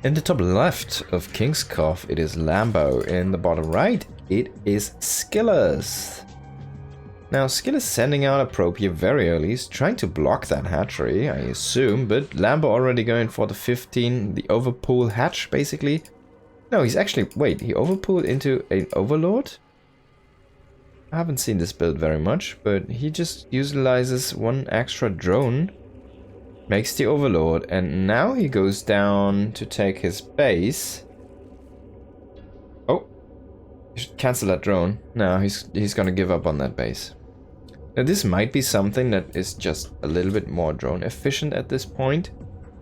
In the top left of King's Cove, it is Lambo. In the bottom right, it is Skillous. Now, Skillous sending out a probe here very early. He's trying to block that hatchery, I assume, but Lambo already going for the 15, the overpool hatch, basically. No, he's actually... Wait, he overpooled into an Overlord? I haven't seen this build very much, but he just utilizes one extra drone. Makes the Overlord, and now he goes down to take his base. Oh, you should cancel that drone. No, he's gonna give up on that base. Now this might be something that is just a little bit more drone efficient at this point.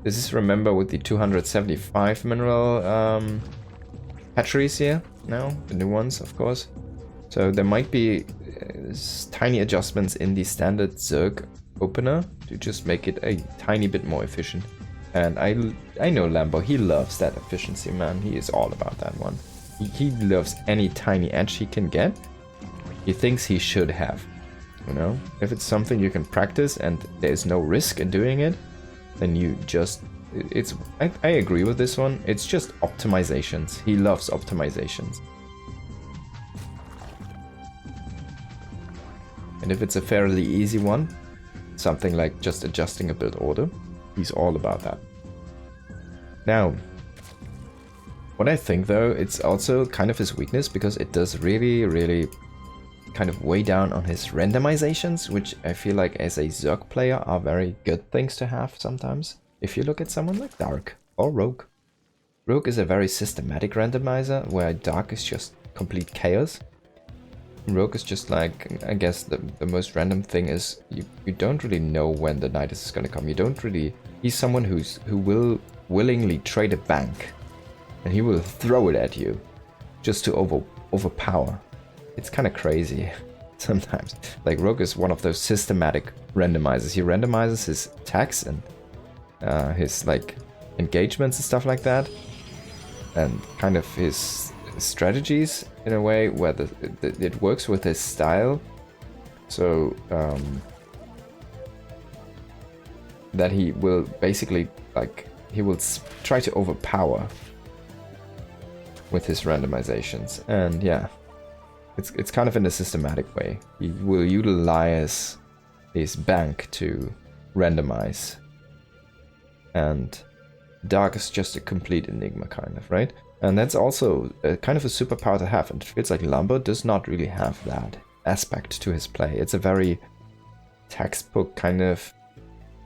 This is, remember, with the 275 mineral hatcheries here now, the new ones, of course. So there might be tiny adjustments in the standard Zerg opener to just make it a tiny bit more efficient. And I know Lambo, he loves that efficiency, man. He is all about that one. He loves any tiny edge he can get. He thinks he should have. You know, if it's something you can practice and there's no risk in doing it, then you just... I agree with this one. It's just optimizations. He loves optimizations. And if it's a fairly easy one, something like just adjusting a build order, he's all about that. Now, what I think though, it's also kind of his weakness, because it does really kind of weigh down on his randomizations, which I feel like as a Zerg player are very good things to have sometimes. If you look at someone like Dark or Rogue. Rogue is a very systematic randomizer, where Dark is just complete chaos. Rogue is just like, I guess the most random thing is you don't really know when the Nidus is gonna come. You don't really... He's someone who will willingly trade a bank, and he will throw it at you just to overpower. It's kind of crazy sometimes. Like, Rogue is one of those systematic randomizers. He randomizes his attacks and his like engagements and stuff like that, and kind of his strategies in a way where it works with his style. So that he will basically, like, he will try to overpower with his randomizations. And yeah, it's kind of in a systematic way. He will utilize his bank to randomize. And Dark is just a complete enigma, kind of, right? And that's also kind of a superpower to have, and it feels like Lambo does not really have that aspect to his play. It's a very textbook kind of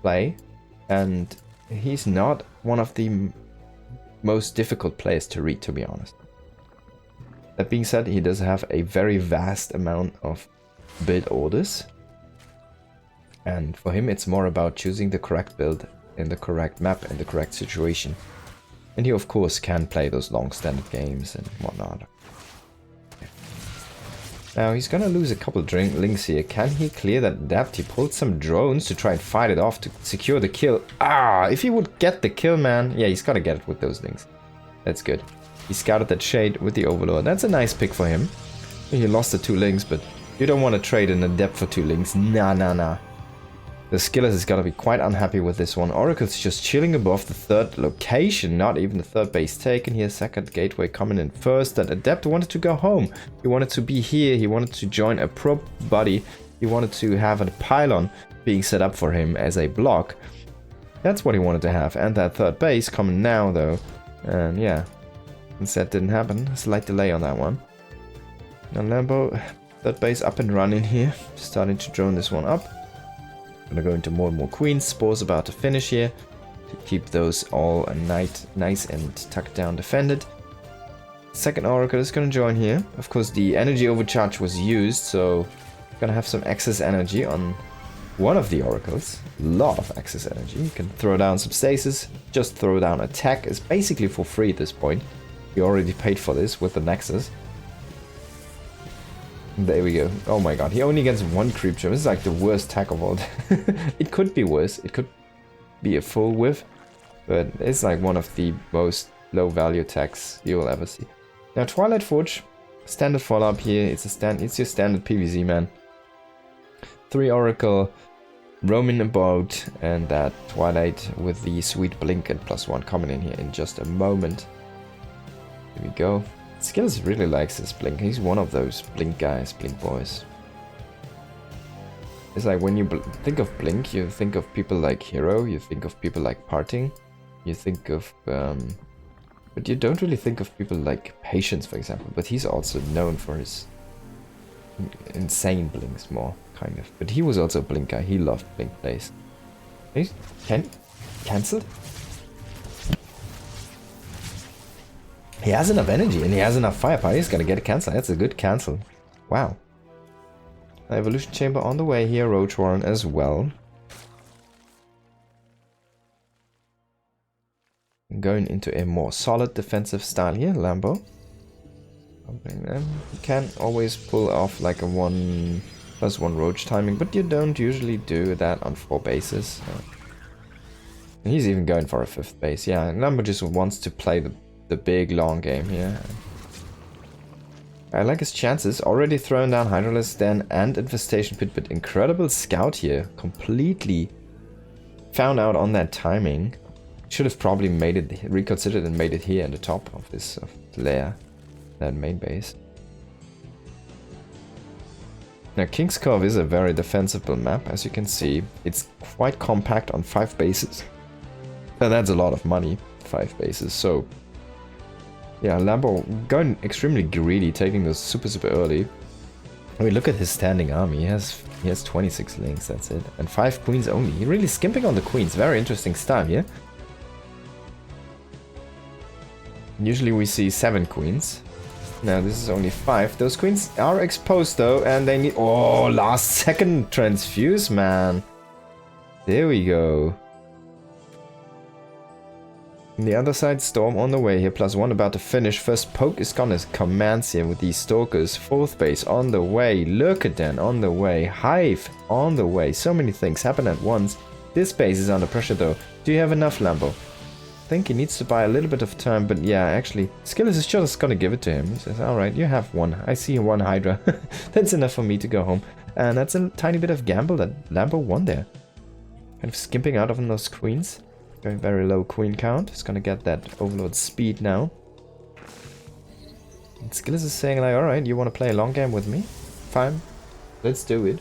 play, and he's not one of the most difficult players to read, to be honest. That being said, he does have a very vast amount of build orders, and for him it's more about choosing the correct build in the correct map in the correct situation. And he of course can play those long standard games and whatnot. Okay. Now he's gonna lose a couple links here. Can he clear that depth? He pulled some drones to try and fight it off to secure the kill. Ah, if he would get the kill, man. Yeah, he's gotta get it with those links. That's good. He scouted that shade with the Overlord. That's a nice pick for him. He lost the 2 links, but you don't want to trade in the depth for 2 links. Nah. The Skillous is gonna be quite unhappy with this one. Oracle's just chilling above the 3rd location, not even the 3rd base taken here. 2nd gateway coming in first. That Adept wanted to go home. He wanted to be here. He wanted to join a probe buddy. He wanted to have a pylon being set up for him as a block. That's what he wanted to have. And that 3rd base coming now though. And yeah, instead didn't happen. A slight delay on that one. Now Lambo, 3rd base up and running here. Starting to drone this one up. Gonna go into more and more queens. Spores about to finish here to keep those all nice and tucked down defended. 2nd Oracle is gonna join here. Of course, the energy overcharge was used, so gonna have some excess energy on one of the Oracles. A lot of excess energy. You can throw down some stasis, just throw down attack. It's basically for free at this point. You already paid for this with the Nexus. There we go. Oh my god, he only gets 1 creep jump. This is like the worst tech of all. It could be worse. It could be a full whiff, but it's like one of the most low value techs you will ever see. Now Twilight Forge, standard follow-up here. It's your standard PvZ, man. 3 Oracle, roaming about, and that Twilight with the sweet blink and +1 coming in here in just a moment. Here we go. Skillous really likes this blink. He's one of those blink guys, blink boys. It's like when you think of blink, you think of people like Hero, you think of people like Parting, you think of but you don't really think of people like Patience, for example. But he's also known for his insane blinks, more kind of. But he was also a blink guy. He loved blink plays. He's cancelled. He has enough energy and he has enough firepower. He's gonna get a cancel. That's a good cancel. Wow. Evolution Chamber on the way here. Roach Warren as well. Going into a more solid defensive style here, Lambo. You can always pull off like a 1+1 Roach timing, but you don't usually do that on 4 bases. He's even going for a 5th base. Yeah, Lambo just wants to play the big long game here. I like his chances. Already thrown down Hydralisk Den and Infestation Pit, but incredible scout here. Completely found out on that timing. Should have probably made it, reconsidered and made it here in the top of this layer, that main base. Now King's Cove is a very defensible map, as you can see. It's quite compact on 5 bases. And that's a lot of money, 5 bases, so yeah, Lambo going extremely greedy, taking those super early. I mean, look at his standing army. He has 26 links, that's it. And 5 queens only. He really skimping on the queens. Very interesting style here. Usually we see 7 queens. Now this is only 5. Those queens are exposed though, and they need... Oh, last second transfuse, man. There we go. On the other side, Storm on the way here, +1 about to finish. First poke is gonna commence here with these Stalkers. 4th base on the way. Lurkaden on the way. Hive on the way. So many things happen at once. This base is under pressure though. Do you have enough, Lambo? I think he needs to buy a little bit of time, but yeah, actually, Skillous is just gonna give it to him. He says, alright, you have 1. I see 1 Hydra. That's enough for me to go home. And that's a tiny bit of gamble that Lambo won there. Kind of skimping out of those queens. Going very low queen count. He's gonna get that Overlord speed now. And Skillous is saying like, alright, you wanna play a long game with me? Fine. Let's do it.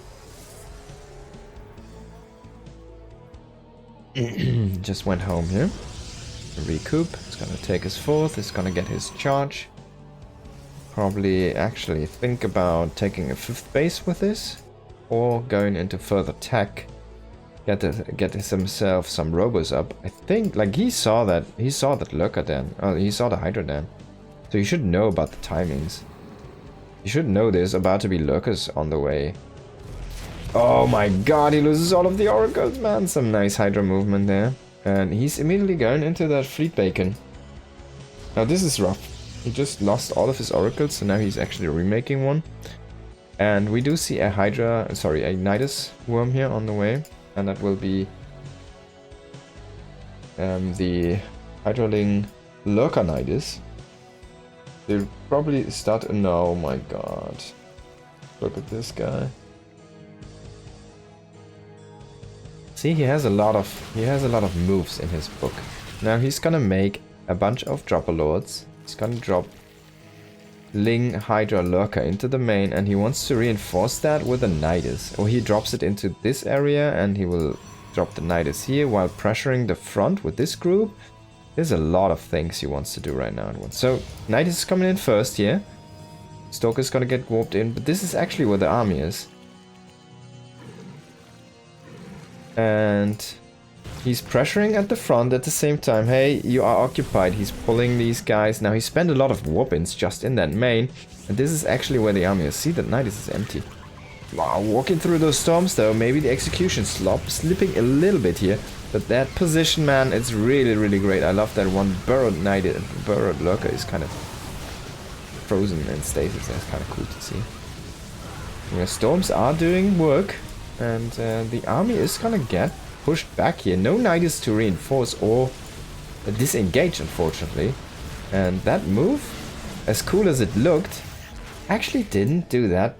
Just went home here. Recoup. He's gonna take his 4th. He's gonna get his charge. Probably actually think about taking a 5th base with this. Or going into further tech. Get himself some robos up. I think like he saw that Lurker Den. Oh, he saw the Hydra Den. So you should know about the timings. You should know there's about to be Lurkers on the way. Oh my god, he loses all of the oracles, man. Some nice Hydra movement there. And he's immediately going into that Fleet Bacon. Now this is rough. He just lost all of his oracles, so now he's actually remaking one. And we do see a a Nidus worm here on the way. And that will be the Hydraling Lurker Nidus. They'll probably start... No, oh my god. Look at this guy. See, he has a lot of moves in his book. Now he's gonna make a bunch of Dropper Lords. He's gonna drop Ling Hydra Lurker into the main, and he wants to reinforce that with a Nidus. Or he drops it into this area and he will drop the Nidus here while pressuring the front with this group. There's a lot of things he wants to do right now at once. So Nidus is coming in first here. Stalker's gonna get warped in, but this is actually where the army is. And he's pressuring at the front at the same time. Hey, you are occupied. He's pulling these guys. Now he spent a lot of warp-ins just in that main. And this is actually where the army is. See, that Nidus is empty. Wow, walking through those storms though. Maybe the execution slipping a little bit here. But that position, man, it's really, really great. I love that one. Burrowed Lurker is kind of frozen in stasis. That's kind of cool to see. Yeah, storms are doing work. And the army is gonna get pushed back here. No Nidus to reinforce or disengage, unfortunately. And that move, as cool as it looked, actually didn't do that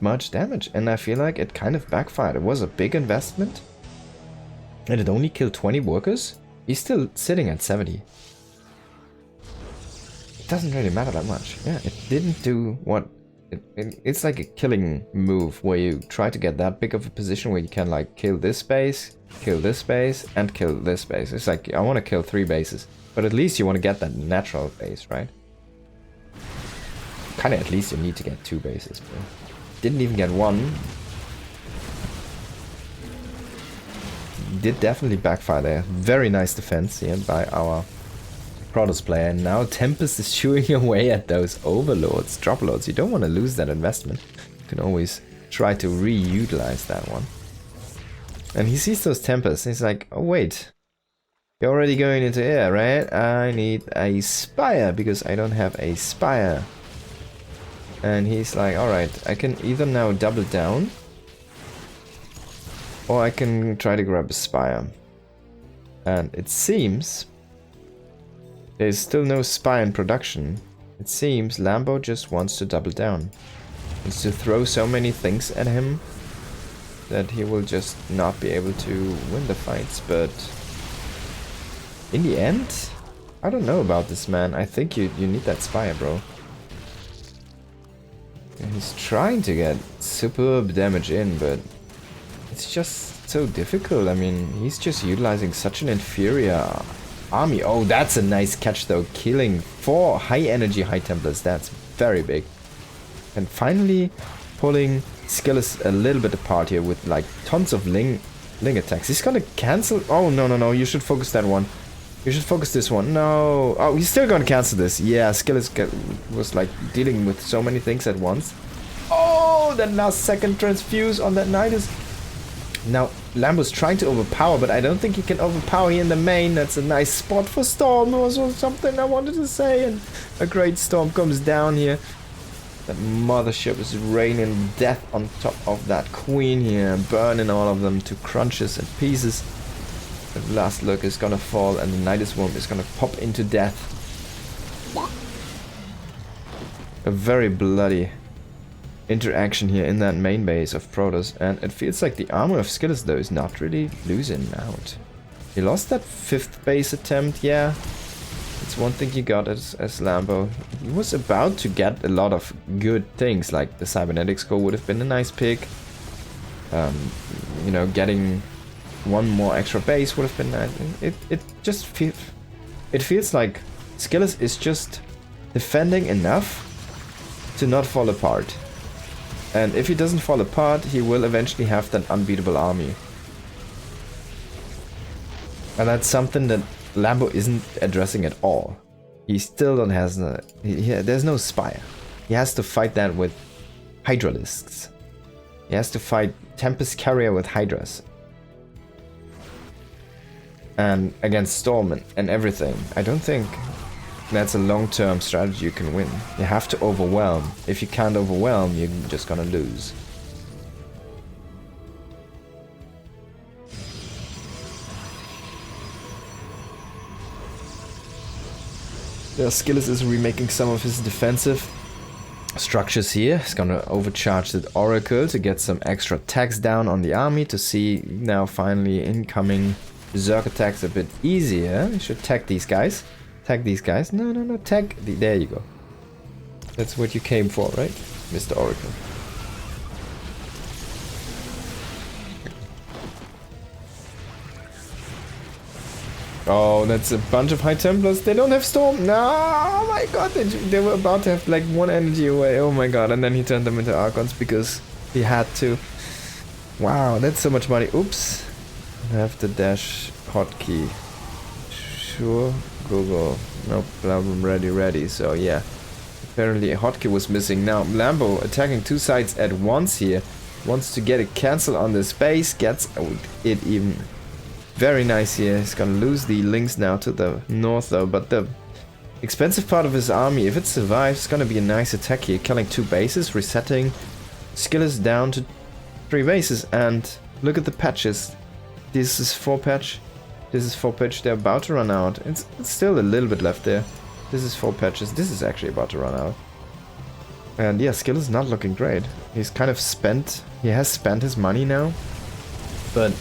much damage, and I feel like it kind of backfired. It was a big investment, and it only killed 20 workers. He's still sitting at 70. It doesn't really matter that much. Yeah, it didn't do what... It's like a killing move where you try to get that big of a position where you can like kill this base, and kill this base. It's like, I want to kill 3 bases, but at least you want to get that natural base, right? Kind of at least you need to get 2 bases, bro. Didn't even get 1. Did definitely backfire there. Very nice defense here by our Protoss player. And now Tempest is chewing away at those overlords, drop lords. You don't want to lose that investment. You can always try to reutilize that one. And he sees those Tempests and he's like, oh wait, you're already going into air, right? I need a Spire because I don't have a Spire. And he's like, alright, I can either now double down or I can try to grab a Spire. And it seems there's still no Spire in production. It seems Lambo just wants to double down. Wants to throw so many things at him that he will just not be able to win the fights. But in the end, I don't know about this, man. I think you need that Spire, bro. And he's trying to get superb damage in, but it's just so difficult. I mean, he's just utilizing such an inferior army. Oh, that's a nice catch though. Killing 4 high energy High Templars. That's very big. And finally pulling Skillous a little bit apart here with like tons of Ling attacks. He's gonna cancel. Oh, no. You should focus that one. You should focus this one. No. Oh, he's still gonna cancel this. Yeah, Skillous was like dealing with so many things at once. Oh, that last second transfuse on that Nidus. Now, Lambo's trying to overpower, but I don't think he can overpower here in the main. That's a nice spot for Storm. It was something I wanted to say. And a great Storm comes down here. That mothership is raining death on top of that queen here. Burning all of them to crunches and pieces. The last look is gonna fall and the Nidus Worm is gonna pop into death. A very bloody interaction here in that main base of Protoss, and it feels like the armor of Skillous though is not really losing out. He lost that 5th base attempt, yeah. It's one thing you got as Lambo. He was about to get a lot of good things, like the Cybernetics Core would have been a nice pick. You know, getting 1 more extra base would have been nice. It just feels like Skillous is just defending enough to not fall apart. And if he doesn't fall apart, he will eventually have that unbeatable army. And that's something that Lambo isn't addressing at all. He still don't has there's no Spire. He has to fight that with Hydralisks. He has to fight Tempest Carrier with Hydras. And against Storm and everything. I don't think that's a long-term strategy you can win. You have to overwhelm. If you can't overwhelm, you're just gonna lose. Skillous is remaking some of his defensive structures here. He's gonna overcharge the Oracle to get some extra tax down on the army to see now finally incoming Berserk attacks a bit easier. You should tag these guys. Tag these guys. No, tag. There you go. That's what you came for, right? Mr. Oracle. Oh, that's a bunch of High Templars. They don't have Storm. No, oh my god. They were about to have like 1 energy away. Oh my god. And then he turned them into Archons because he had to. Wow, that's so much money. Oops. I have the dash hotkey. Sure. Google. No problem. Ready. So yeah. Apparently a hotkey was missing. Now Lambo attacking 2 sides at once here. Wants to get a cancel on the space. Gets it even. Very nice here. He's gonna lose the links now to the north though. But the expensive part of his army, if it survives, it's gonna be a nice attack here. Killing 2 bases. Resetting Skillous down to 3 bases. And look at the patches. This is 4 patch. This is 4 patch. They're about to run out. It's still a little bit left there. This is 4 patches. This is actually about to run out. And yeah, Skill is not looking great. He's kind of spent, he has spent his money now. But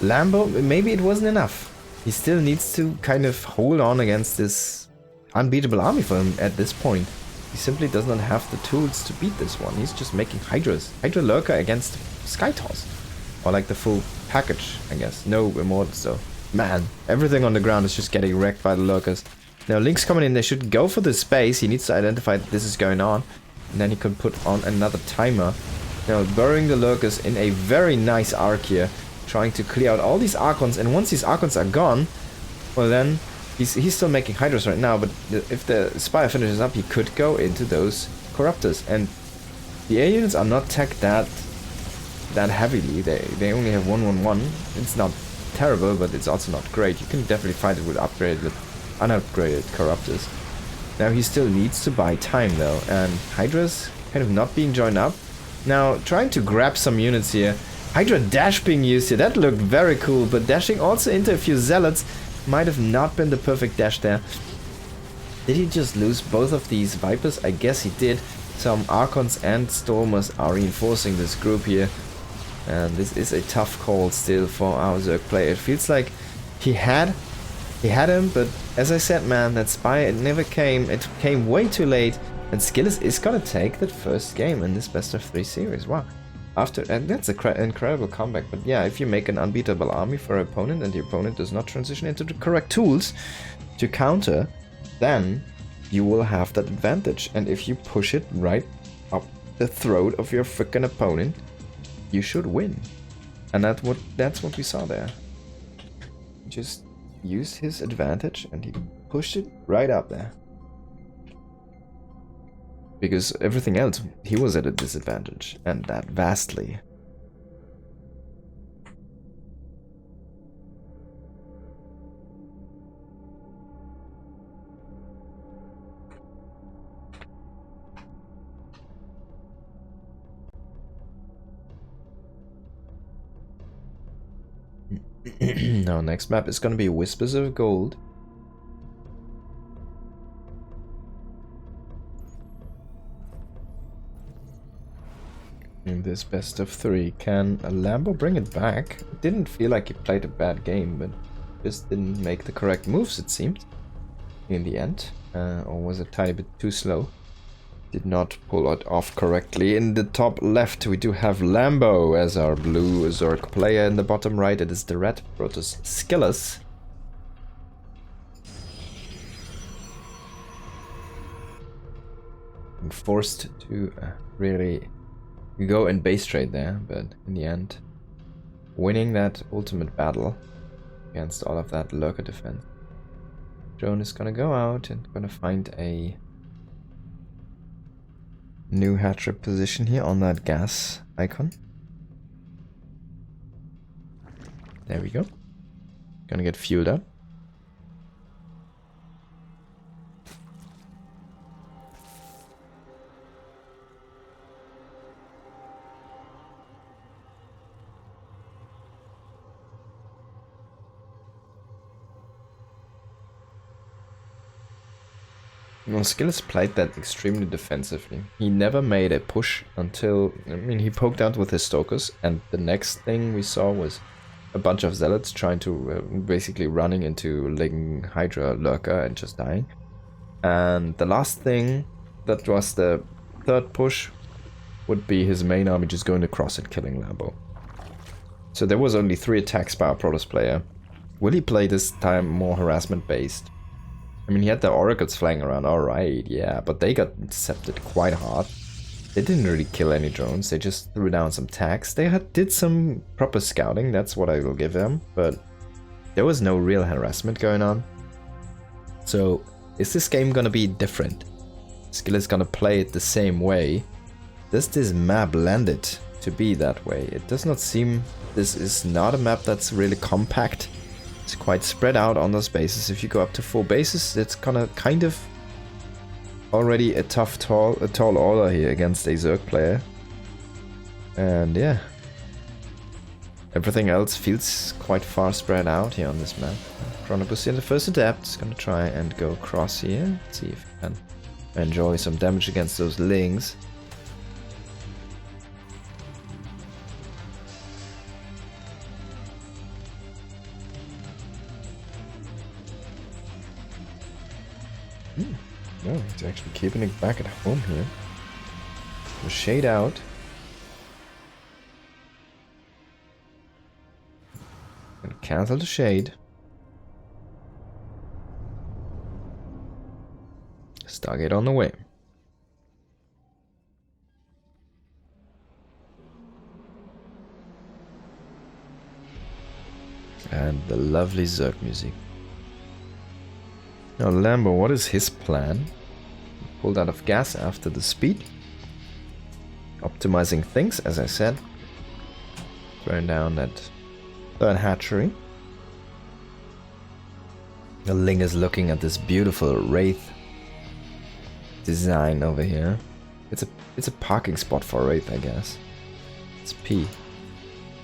Lambo, maybe it wasn't enough. He still needs to kind of hold on against this unbeatable army for him at this point. He simply does not have the tools to beat this one. He's just making Hydras. Hydra Lurker against Sky Toss. Or like the full package, I guess. No Immortals though. Man, everything on the ground is just getting wrecked by the Lurkers. Now Link's coming in, they should go for the space. He needs to identify that this is going on. And then he can put on another timer. Now burying the Lurkers in a very nice arc here. Trying to clear out all these Archons. And once these Archons are gone, well then, he's still making Hydras right now. But if the Spire finishes up, he could go into those Corruptors. And the air units are not tagged that heavily. They only have 1-1-1. It's not terrible, but it's also not great. You can definitely fight it with unupgraded Corruptors. Now he still needs to buy time though, and Hydra's kind of not being joined up. Now trying to grab some units here. Hydra dash being used here, that looked very cool, but dashing also into a few Zealots might have not been the perfect dash there. Did he just lose both of these Vipers? I guess he did. Some Archons and Stormers are reinforcing this group here. And this is a tough call still for our Zerg player. It feels like he had him, but as I said, man, that Spire, it never came. It came way too late. And Skillous is gonna take that first game in this best of 3 series. Wow. And that's an incredible comeback. But yeah, if you make an unbeatable army for an opponent and the opponent does not transition into the correct tools to counter, then you will have that advantage. And if you push it right up the throat of your freaking opponent, you should win. And that's what we saw there. Just used his advantage and he pushed it right up there. Because everything else, he was at a disadvantage, and that vastly. Now, next map is gonna be Whispers of Gold. In this best of 3, can a Lambo bring it back? It didn't feel like he played a bad game, but just didn't make the correct moves, it seemed, in the end. Or was a tiny bit too slow. Did not pull it off correctly. In the top left, we do have Lambo as our blue Zerg player. In the bottom right, it is the red Protoss Skillous. I'm forced to really go and base trade there, but in the end, winning that ultimate battle against all of that lurker defense. Drone is gonna go out and gonna find a new hatchery position here on that gas icon. There we go. Gonna get fueled up. Well, Skillous played that extremely defensively. He never made a push until, I mean, he poked out with his Stokers, and the next thing we saw was a bunch of Zealots trying to, basically running into Ling Hydra Lurker and just dying. And the last thing, that was the third push, would be his main army just going across and killing Lambo. So there was only 3 attacks by our Protoss player. Will he play this time more harassment based? I mean, he had the Oracles flying around, alright, yeah, but they got intercepted quite hard. They didn't really kill any drones, they just threw down some tags. They did some proper scouting, that's what I will give them, but there was no real harassment going on. So, is this game gonna be different? Skill is gonna play it the same way. Does this map lend it to be that way? It does not seem... This is not a map that's really compact. It's quite spread out on those bases. If you go up to 4 bases, it's gonna kind of already a tall order here against a Zerg player. And yeah, everything else feels quite far spread out here on this map. Chronobus in the first adapt is gonna try and go across here. Let's see if he can enjoy some damage against those lings. No, he's actually keeping it back at home here. The shade out. And cancel the shade. Stargate on the way. And the lovely Zerg music. Now Lambo, what is his plan? Pulled out of gas after the speed. Optimizing things, as I said. Throwing down that third hatchery. The Ling is looking at this beautiful Wraith design over here. It's a parking spot for a Wraith, I guess. It's P.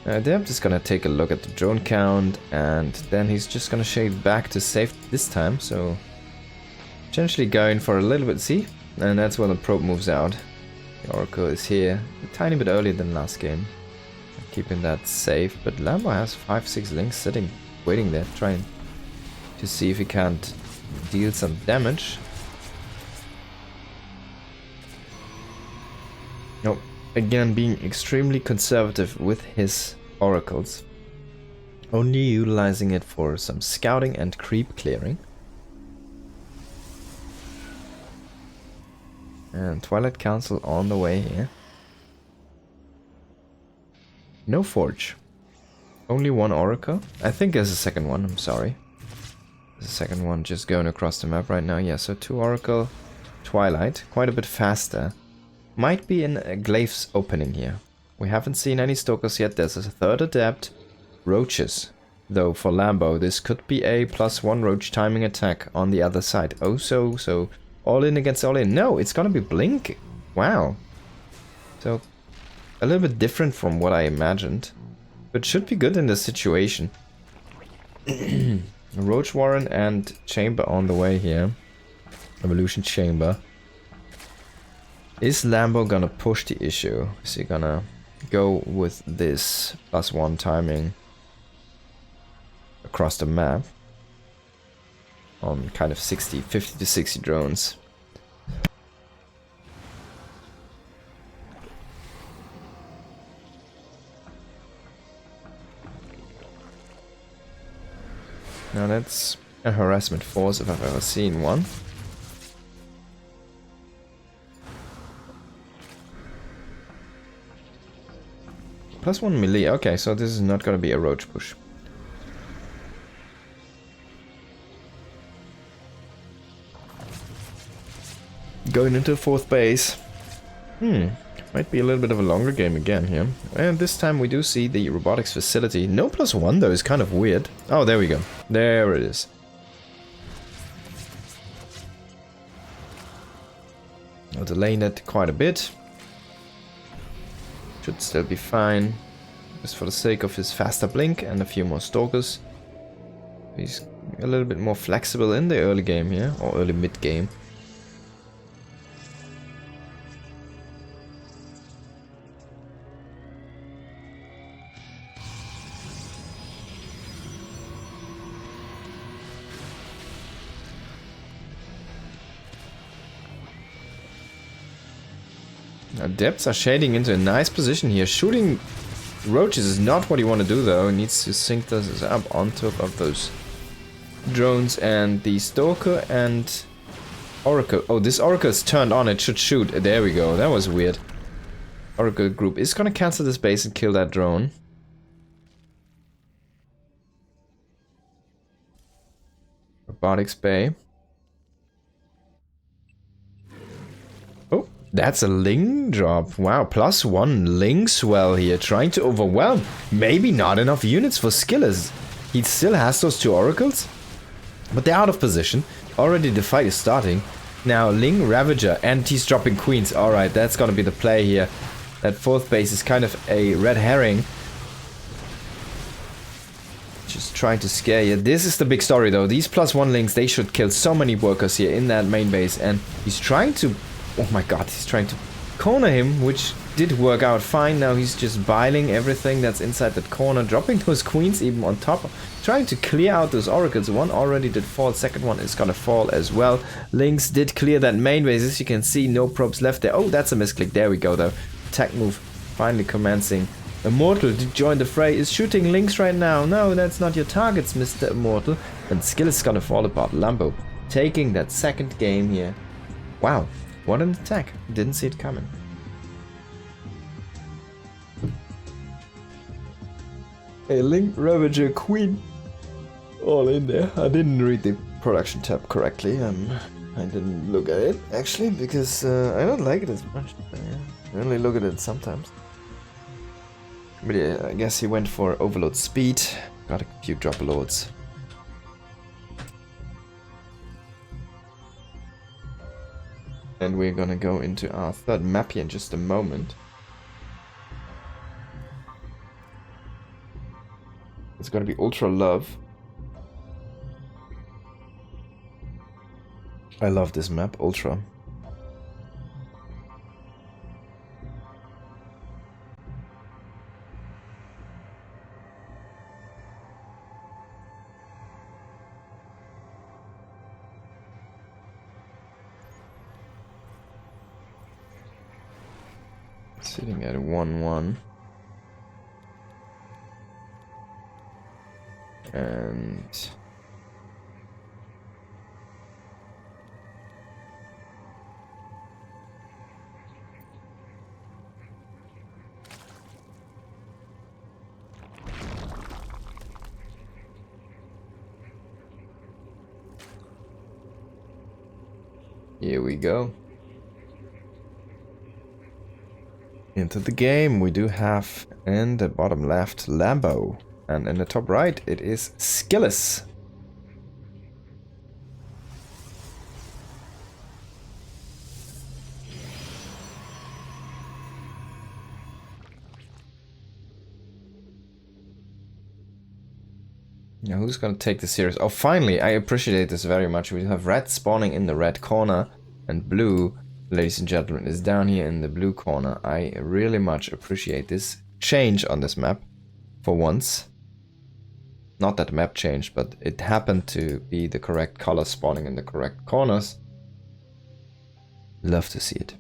Adept is gonna take a look at the drone count, and then he's just gonna shade back to safe this time, so potentially going for a little bit C, and that's when the probe moves out. The Oracle is here, a tiny bit earlier than last game, keeping that safe, but Lambo has 5-6 links sitting, waiting there, trying to see if he can't deal some damage. Nope. Again, being extremely conservative with his oracles. Only utilizing it for some scouting and creep clearing. And Twilight Council on the way here. No forge. Only one oracle. I think there's a second one, I'm sorry. There's a second one just going across the map right now. Yeah, so 2 oracle, Twilight. Quite a bit faster. Might be in a Glyph's opening here. We haven't seen any Stalkers yet. There's a third Adept. Roaches. Though for Lambo, this could be a +1 Roach timing attack on the other side. Oh, so all in against all in. No, it's gonna be Blink. Wow. So, a little bit different from what I imagined. But should be good in this situation. Roach Warren and Chamber on the way here. Evolution Chamber. Is Lambo gonna push the issue? Is he gonna go with this +1 timing across the map on kind of 50 to 60 drones? Now that's a harassment force if I've ever seen one. +1 melee, okay, so this is not gonna be a roach push. Going into 4th base. Might be a little bit of a longer game again here. And this time we do see the robotics facility. No +1 though, is kind of weird. Oh, there we go. There it is. I'll delay it quite a bit. Should still be fine. Just for the sake of his faster blink and a few more stalkers. He's a little bit more flexible in the early game here, or early mid game. Adepts are shading into a nice position here. Shooting roaches is not what you want to do though. He needs to sync this up on top of those drones, and the Stalker and Oracle. Oh, this Oracle is turned on. It should shoot. There we go. That was weird. Oracle group is gonna cancel this base and kill that drone. Robotics Bay. Oh, that's a Ling drop. Wow, +1 Ling swell here, trying to overwhelm. Maybe not enough units for Skillous. He still has those 2 oracles, but they're out of position. Already the fight is starting. Now Ling Ravager, and he's dropping queens. Alright, that's gonna be the play here. That 4th base is kind of a red herring. Just trying to scare you. This is the big story though. These +1 links, they should kill so many workers here in that main base. And he's trying to... Oh my god, he's trying to corner him, which did work out fine. Now he's just biling everything that's inside that corner, dropping those queens even on top, trying to clear out those oracles. One already did fall, second one is gonna fall as well. Lynx did clear that main base, as you can see, no probes left there. Oh, that's a misclick, there we go though. Attack move finally commencing. Immortal did join the fray, is shooting Lynx right now. No, that's not your targets, Mr. Immortal. And Skillous is gonna fall apart. Lambo taking that second game here. Wow, what an attack. Didn't see it coming. A Link Ravager Queen. All in there. I didn't read the production tab correctly. I didn't look at it, actually, because I don't like it as much. I only look at it sometimes. But yeah, I guess he went for overload speed. Got a few drop loads. And we're gonna go into our third map here in just a moment. It's gonna be Ultra Love. I love this map, Ultra. Sitting at 1-1. And here we go. Into the game we do have in the bottom left Lambo, and in the top right it is Skillous. Now who's gonna take this serious? Oh, finally, I appreciate this very much. We have red spawning in the red corner and blue, ladies and gentlemen, is down here in the blue corner. I really much appreciate this change on this map for once. Not that the map changed, but it happened to be the correct color spawning in the correct corners. Love to see it.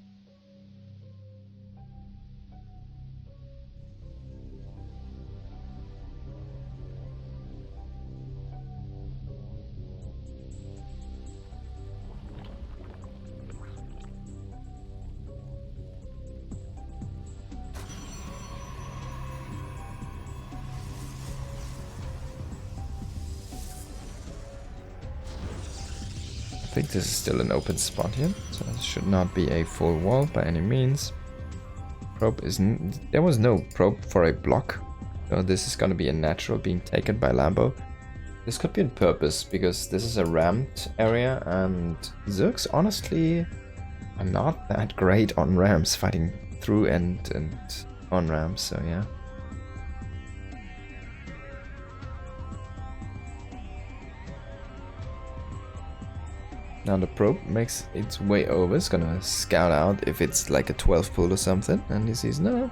I think this is still an open spot here, so it should not be a full wall by any means. Probe there was no probe for a block, so this is gonna be a natural being taken by Lambo. This could be on purpose, because this is a ramped area, and Zergs honestly are not that great on ramps, fighting through and on ramps, so yeah. Now the probe makes its way over. It's gonna scout out if it's like a 12 pull or something, and he sees no,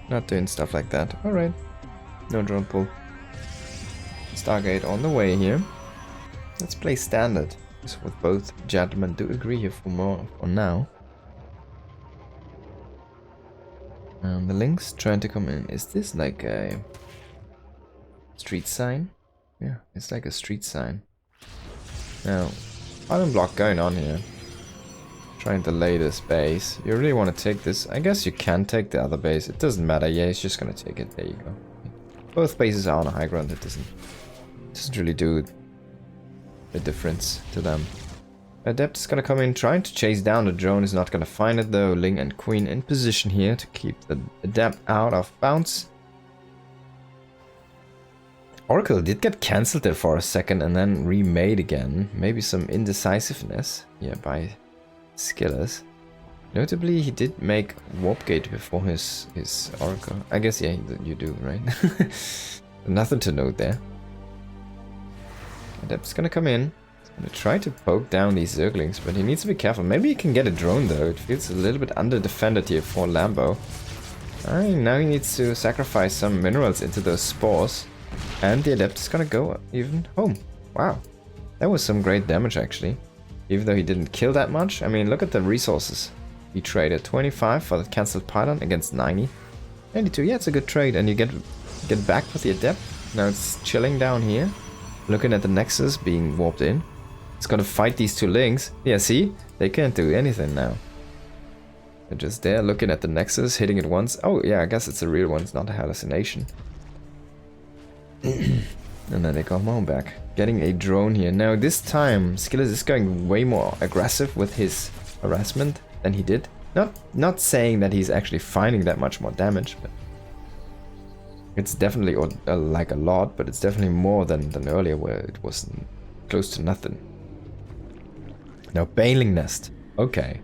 not doing stuff like that. Alright, no drone pull. Stargate on the way here. Let's play standard, because with both gentlemen do agree here for more for now. And the Lynx trying to come in. Is this like a street sign? Yeah, it's like a street sign. Now, bottom block going on here. Trying to lay this base. You really want to take this? I guess you can take the other base. It doesn't matter. Yeah, he's just gonna take it. There you go. Both bases are on a high ground. It doesn't really do a difference to them. Adept is gonna come in, trying to chase down the drone. Is not gonna find it though. Ling and Queen in position here to keep the Adept out of bounds. Oracle did get cancelled there for a second and then remade again. Maybe some indecisiveness here by Skillous. Notably, he did make Warp Gate before his Oracle. I guess, yeah, you do, right? Nothing to note there. Adept's gonna come in. He's gonna try to poke down these Zerglings, but he needs to be careful. Maybe he can get a drone though. It feels a little bit under-defended here for Lambo. Now he needs to sacrifice some minerals into those spores. And the Adept is gonna go even home. Wow. That was some great damage actually. Even though he didn't kill that much. I mean, look at the resources. He traded 25 for the cancelled pylon against 90. 92, yeah, it's a good trade. And you get back with the Adept. Now it's chilling down here. Looking at the Nexus being warped in. It's gonna fight these two links. Yeah, see? They can't do anything now. They're just there looking at the Nexus, hitting it once. Oh, yeah, I guess it's a real one. It's not a hallucination. And then they come home back. Getting a drone here. Now this time, Skillous is going way more aggressive with his harassment than he did. Not saying that he's actually finding that much more damage, but it's definitely like a lot, but it's definitely more than earlier where it was close to nothing. Now Baling Nest. Okay.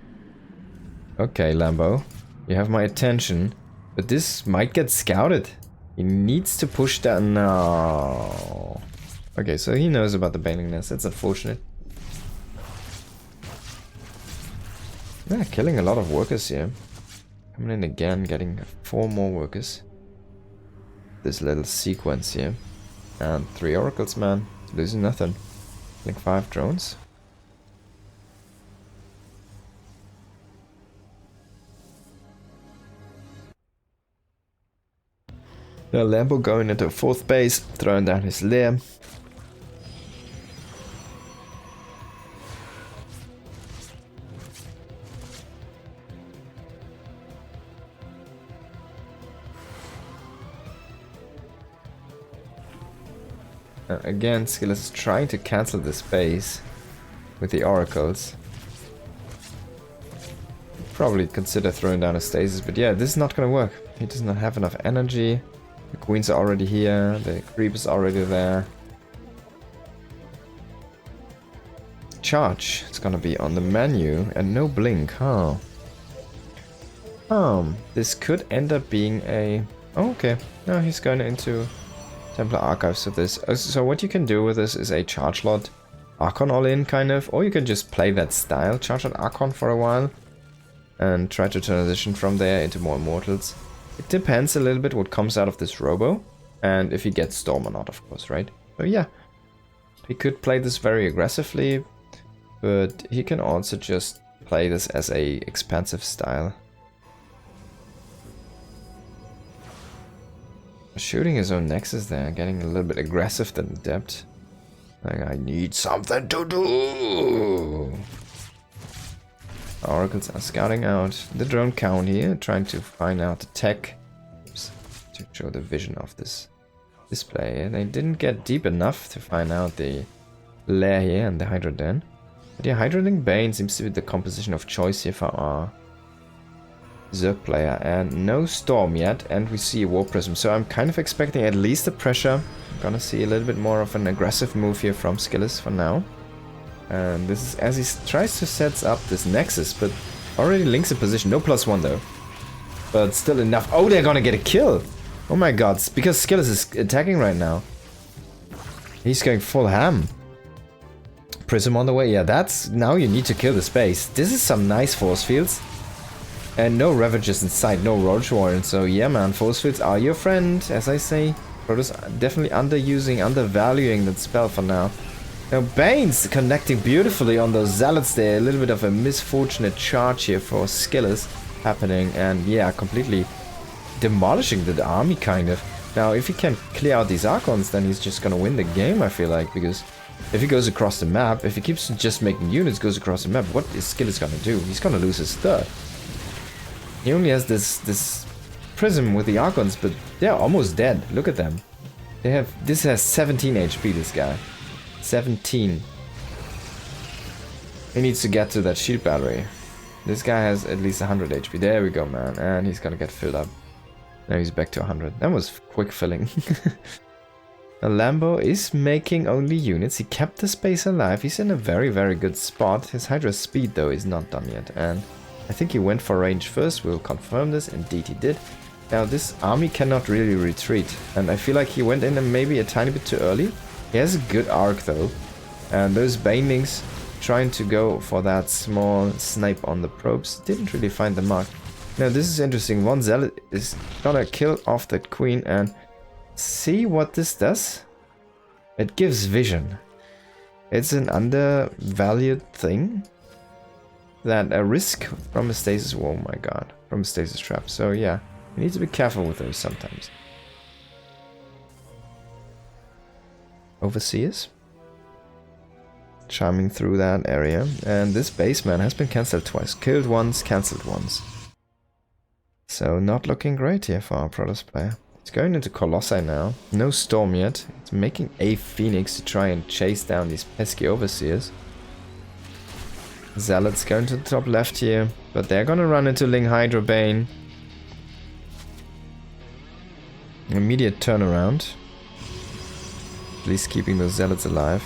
Okay, Lambo. You have my attention, but this might get scouted. He needs to push that. No. Okay, so he knows about the Baling Nest. That's unfortunate. Yeah, killing a lot of workers here. Coming in again, getting 4 more workers. This little sequence here. And 3 oracles, man. Losing nothing. Like 5 drones. Now Lambo going into 4th base, throwing down his lair. Again, Skillous is trying to cancel this base with the oracles. Probably consider throwing down a stasis, but yeah, this is not gonna work. He does not have enough energy. The queens are already here, the creep is already there. Charge, it's gonna be on the menu, and no blink, huh? This could end up being a... Oh, okay, no, he's going into Templar Archives with this. So what you can do with this is a charge lot, Archon all in kind of, or you can just play that style, charge an Archon for a while, and try to transition from there into more Immortals. It depends a little bit what comes out of this Robo, and if he gets Storm or not, of course, right? So yeah, he could play this very aggressively, but he can also just play this as a expansive style. Shooting his own Nexus there, getting a little bit aggressive than Adept. Like, I need something to do! Oracles are scouting out the drone count here, trying to find out the tech. Oops, to show the vision of this display. And they didn't get deep enough to find out the lair here and the Hydra Den. But yeah, Hydra Den Bane seems to be the composition of choice here for our Zerg player. And no Storm yet, and we see a War Prism. So I'm kind of expecting at least the pressure. I'm gonna see a little bit more of an aggressive move here from Skillous for now. And this is as he tries to set up this Nexus, but already links in position. No +1 though. But still enough. Oh, they're gonna get a kill! Oh my god, it's because Skillous is attacking right now. He's going full ham. Prism on the way. Yeah, that's... Now you need to kill the space. This is some nice force fields. And no Ravagers in sight, no Roach Warren. So yeah, man, force fields are your friend, as I say. Protoss definitely undervaluing that spell for now. Now Bane's connecting beautifully on those Zealots there. A little bit of a misfortunate charge here for Skillous happening. And yeah, completely demolishing the army kind of. Now if he can clear out these Archons, then he's just gonna win the game, I feel like. Because if he goes across the map, if he keeps just making units goes across the map, what is Skillous gonna do? He's gonna lose his third. He only has this prism with the Archons, but they're almost dead. Look at them. They have... This has 17 HP, this guy. 17. He needs to get to that shield battery. This guy has at least 100 HP. There we go, man. And he's gonna get filled up. Now he's back to 100. That was quick filling. Now Lambo is making only units. He kept the space alive. He's in a very, very good spot. His Hydra speed, though, is not done yet. And I think he went for range first. We'll confirm this. Indeed, he did. Now, this army cannot really retreat. And I feel like he went in maybe a tiny bit too early. He has a good arc though. And those banelings trying to go for that small snipe on the probes didn't really find the mark. Now this is interesting. One zealot is gonna kill off that queen, and see what this does? It gives vision. It's an undervalued thing. That a risk from a stasis, oh my god, from a stasis trap. So yeah, you need to be careful with those sometimes. Overseers. Charming through that area. And this baseman has been cancelled twice. Killed once, cancelled once. So not looking great here for our Protoss player. It's going into Colossi now. No storm yet. It's making a Phoenix to try and chase down these pesky Overseers. Zealots going to the top left here. But they're gonna run into Ling Hydrobane. Immediate turnaround. At least keeping those Zealots alive.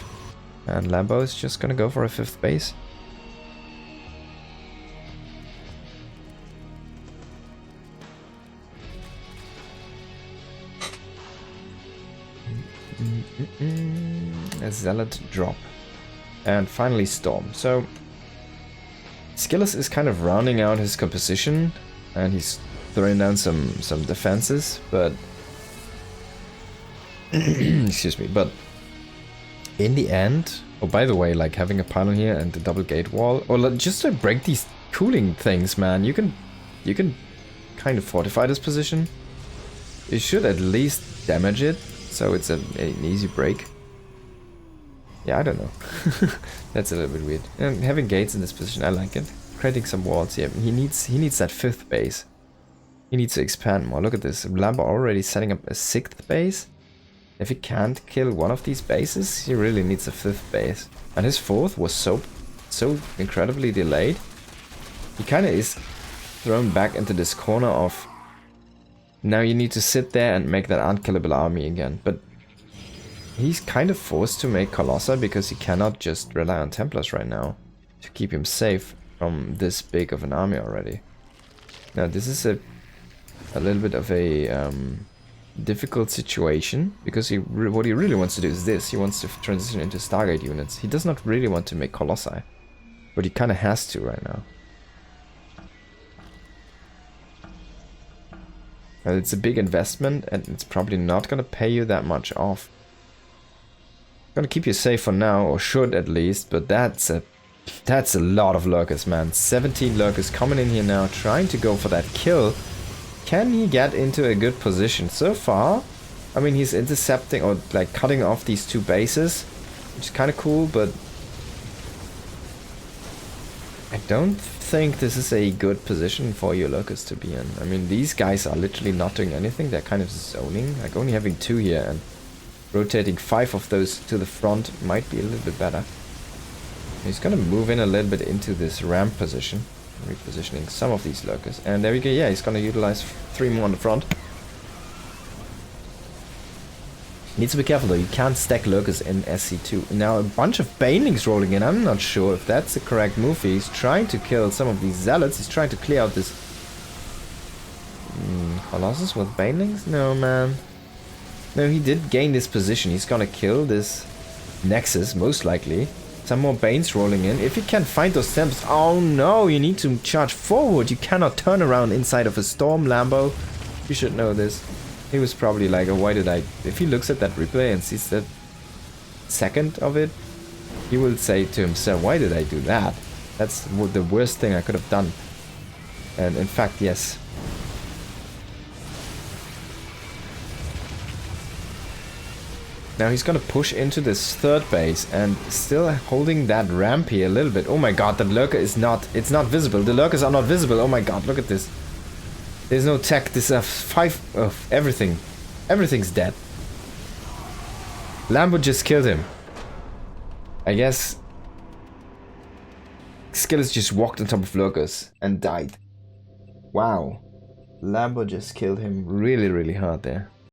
And Lambo is just gonna go for a 5th base. A Zealot drop. And finally Storm. So Skillous is kind of rounding out his composition. And he's throwing down some defenses, but excuse me, but in the end, oh by the way, like having a pylon here and the double gate wall, or just to break these cooling things, man, you can kind of fortify this position. You should at least damage it, so it's an easy break. Yeah, I don't know. That's a little bit weird. And having gates in this position, I like it. Creating some walls here. He needs that 5th base. He needs to expand more. Look at this. Lambo already setting up a 6th base. If he can't kill one of these bases, he really needs a 5th base. And his 4th was so incredibly delayed. He kind of is thrown back into this corner of now you need to sit there and make that unkillable army again. But he's kind of forced to make Colossi because he cannot just rely on Templars right now to keep him safe from this big of an army already. Now this is a little bit of a difficult situation because what he really wants to do is this. He wants to transition into Stargate units. He does not really want to make Colossi, but he kind of has to right now. And it's a big investment and it's probably not going to pay you that much off. Gonna keep you safe for now, or should at least, but that's a lot of lurkers, man. 17 lurkers coming in here now, trying to go for that kill. Can he get into a good position? So far, I mean, he's intercepting or like cutting off these 2 bases, which is kind of cool, but I don't think this is a good position for your lurkers to be in. I mean, these guys are literally not doing anything. They're kind of zoning, like only having 2 here, and rotating 5 of those to the front might be a little bit better. He's gonna move in a little bit into this ramp position, repositioning some of these lurkers. And there we go, yeah, he's gonna utilize 3 more on the front. Needs to be careful though, you can't stack lurkers in SC2. Now a bunch of banelings rolling in, I'm not sure if that's the correct move. He's trying to kill some of these zealots, he's trying to clear out this... Colossus with banelings? No, man. No, he did gain this position. He's gonna kill this Nexus, most likely. Some more Banes rolling in. If he can find those Temps... Oh no, you need to charge forward. You cannot turn around inside of a Storm, Lambo. You should know this. He was probably like, oh, why did I... If he looks at that replay and sees that second of it, he will say to himself, why did I do that? That's the worst thing I could have done. And in fact, yes. Now he's gonna push into this 3rd base and still holding that ramp here a little bit. Oh my god, the lurker is not... It's not visible. The lurkers are not visible. Oh my god, look at this. There's no tech. This is 5 of everything. Everything's dead. Lambo just killed him. I guess... Skillous just walked on top of lurkers and died. Wow. Lambo just killed him really, really hard there.